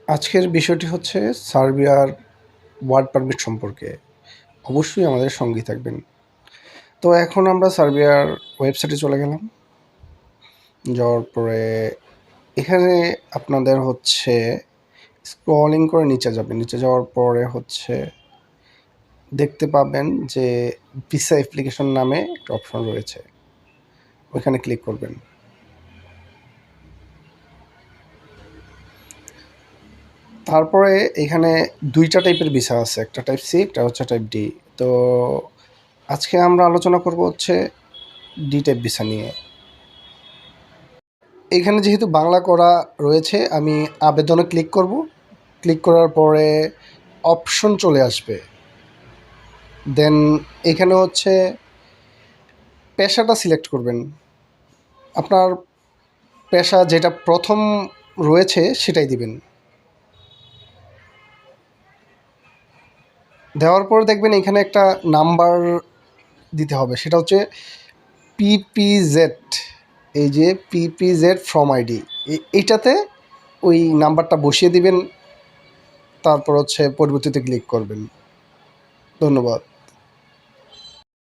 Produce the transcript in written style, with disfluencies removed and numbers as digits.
আজকের বিষয়টি হচ্ছে সার্বিয়ার ওয়ার্ক পারমিট সম্পর্কে। অবশ্যই আমাদের সঙ্গী থাকবেন। তো এখন আমরা সার্বিয়ার ওয়েবসাইটে চলে গেলাম। যাওয়ার পরে এখানে আপনাদের হচ্ছে স্ক্রলিং করে নিচে যাবেন। নিচে যাওয়ার পরে হচ্ছে দেখতে পাবেন যে ভিসা অ্যাপ্লিকেশন নামে একটা অপশন রয়েছে। ওইখানে ক্লিক করবেন। তারপরে এখানে ২ টা টাইপের ভিসা আছে। একটা টাইপ সি, একটা হচ্ছে টাইপ ডি। তো আজকে আমরা আলোচনা করব হচ্ছে ডি টাইপ ভিসা নিয়ে। এখানে যেহেতু বাংলা করা রয়েছে, আমি আবেদনে ক্লিক করব। ক্লিক করার পরে অপশন চলে আসবে। দেন এখানে হচ্ছে পেশাটা সিলেক্ট করবেন। আপনার পেশা যেটা প্রথম রয়েছে সেটাই দিবেন। দেওয়ার পরে দেখবেন এখানে একটা নাম্বার দিতে হবে, সেটা হচ্ছে পিপিজেড। এই যে পিপিজেড ফ্রম আইডি, এইটাতে ওই নাম্বারটা বসিয়ে দিবেন। তারপর হচ্ছে পরবর্তীতে ক্লিক করবেন। ধন্যবাদ।